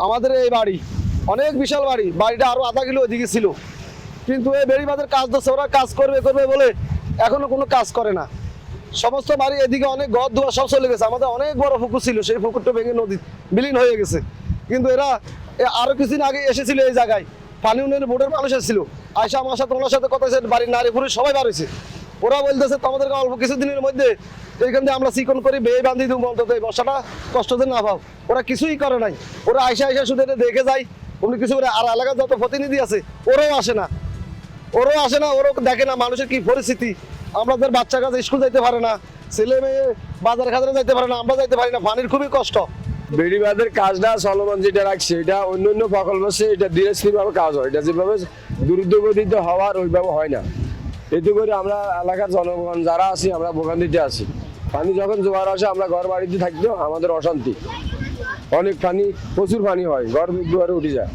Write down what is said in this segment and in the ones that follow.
আমাদের এই বাড়ি অনেক বিশাল বাড়ি, বাড়িটা আরো আধা কিলো ওইদিকে ছিল, কিন্তু এই বেড়িবাঁধের কাজ দিচ্ছে, ওরা কাজ করবে করবে বলে এখনো কোনো কাজ করে না। সমস্ত বাড়ি এদিকে অনেক ঘর দুয়ার সব চলে গেছে। আমাদের অনেক বড় পুকুর ছিল, সেই পুকুরটা ভেঙে নদী বিলীন হয়ে গেছে। কিন্তু এরা আরো কিছুদিন আগে এসেছিল এই জায়গায়, পানি উন্নয়ন বোর্ডের মানুষ এসেছিল, আয়সা আমার সাথে ওনার সাথে কথা হয়েছে, বাড়ির নারী পুরুষ সবাই বার হয়েছে। ওরা বলতেছে তোমাদেরকে অল্প কিছুদিনের মধ্যে এইখান থেকে আমরা চিকন করি বেয়ে বান্ধি দেবো, অন্তত এই বর্ষাটা কষ্ট দিয়ে না পাও। ওরা কিছুই করে নাই, ওরা আয়সা আয়সা শুধু এটা দেখে যায়, উনি কিছু করে। আর এলাকার যত প্রতিনিধি আছে ওরাও আসে না, ওরাও দেখে না মানুষের কি পরিস্থিতি। আমাদের বাচ্চা কাছে স্কুল যাইতে পারে না, ছেলে মেয়ে বাজার খাজারে যাইতে পারে না, আমরা যাইতে পারি না, পানির খুবই কষ্ট। বেড়িবাঁধের কাজটা চলমান যেটা রাখছে, এটা অন্য অন্য প্রকল্প আছে, এটা ধীরে ভাবে কাজ হয়, এটা যেভাবে দ্রুতগতিতে হওয়ার ওইভাবে হয় না। এতে করে আমরা এলাকার জনগণ যারা আছি আমরা ভোগান্তিতে আছি। পানি যখন জোয়ার আসে আমরা ঘর বাড়িতে থাকতেও আমাদের অশান্তি, অনেক পানি, প্রচুর পানি হয়, ঘর দুয়ারে উঠে যায়।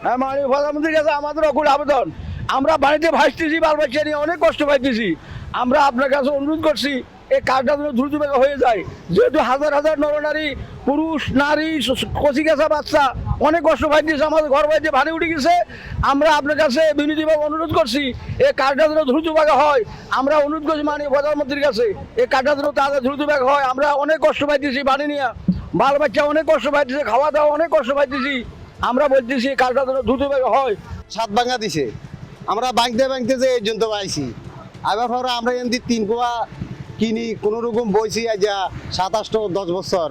হ্যাঁ, মাননীয় প্রধানমন্ত্রীর কাছে আমাদের অকুল আবেদন, আমরা বাড়িতে ভাসতেছি, বাল বাচ্চা নিয়ে অনেক কষ্ট পাইতেছি। আমরা আপনার কাছে অনুরোধ করছি এই কাজটা যেন দ্রুত হয়ে যায়, যেহেতু হাজার হাজার নরনারী, পুরুষ, নারী, কচি কাঁচা বাচ্চা অনেক কষ্ট পাইতেছে, আমাদের ঘর বাড়িতে ভারী উঠে গেছে। আমরা আপনার কাছে বিনীতভাবে অনুরোধ করছি এই কাজটা যেন দ্রুত হয়। আমরা অনুরোধ করছি মাননীয় প্রধানমন্ত্রীর কাছে এই কাজটা যেন তাদের দ্রুত হয়। আমরা অনেক কষ্ট পাইতেছি, পানি নিয়ে বাল বাচ্চা অনেক কষ্ট পাইতেছে, খাওয়া দাওয়া অনেক কষ্ট পাইতেছি। আমরা বলতেছি এই কাজটা যেন দ্রুত হয়। সাত ভাঙা দিছে, আমরা ভাঙতে যে এই জন্য পাইছি। আবার পরে আমরা এমনি 3 কুয়া কিনি কোনো রকম বইছি আজ 27-10 বছর।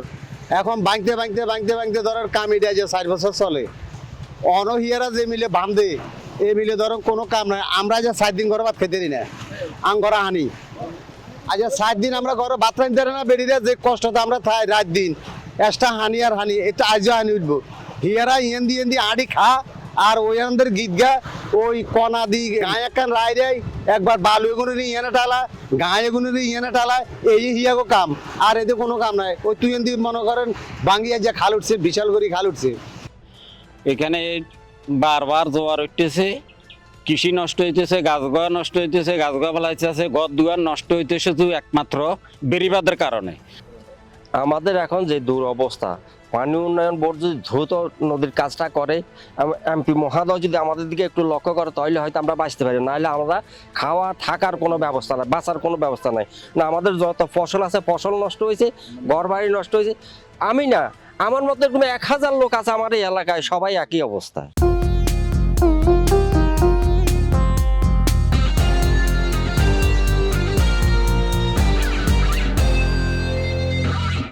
এখন ভাঙতে ধরার কাম এটা যে 4 বছর চলে। অনহিয়ারা যে মিলে বান্ধে এই মিলে ধরো কোনো কাম নাই। আমরা যে 4 দিন ঘরে ভাত খেতে দিই না, আঙ্গরা হানি। আজ 4 দিন আমরা ঘরে ভাত রাঁধতে না, বেরিয়ে যে কষ্টটা আমরা থাই রাত দিন এক্সট্রা হানি আর হানি, এটা আজও হানি উঠবো। হিয়ারা ইয়েন্দি আড়ি খা আর ওই আমাদের গীত গা ওই কনা দি গায়ে একখান রায় দেয়, একবার বালু এগুলো ইয়েনে টালা, গায়ে এগুলো ইয়েনে টালা, এই হিয়াগো কাম। আর এতে কোনো কাম নাই। ওই তুই এমনি মনে করেন ভাঙ্গিয়া যে খাল উঠছে, বিশাল করে খাল উঠছে। এখানে বারবার জোয়ার উঠতেছে, কৃষি নষ্ট হইতেছে, গাছগোয়া নষ্ট হইতেছে, গাছগোয়া ফেলাইতেছে, ঘর দুয়ার নষ্ট হইতেছে শুধু একমাত্র বেড়িবাঁধের কারণে। আমাদের এখন যে দুরবস্থা, পানি উন্নয়ন বোর্ড যদি দ্রুত নদীর কাজটা করে, এমপি মহোদয় যদি আমাদের দিকে একটু লক্ষ্য করে, তাহলে হয়তো আমরা বাঁচতে পারি, নাহলে আমরা খাওয়া থাকার কোনো ব্যবস্থা নাই, বাঁচার কোনো ব্যবস্থা নাই। না, আমাদের যত ফসল আছে ফসল নষ্ট হয়েছে, ঘর বাড়ি নষ্ট হয়েছে। আমি না, আমার মতো কোনো 1000 লোক আছে আমার এই এলাকায়, সবাই একই অবস্থা।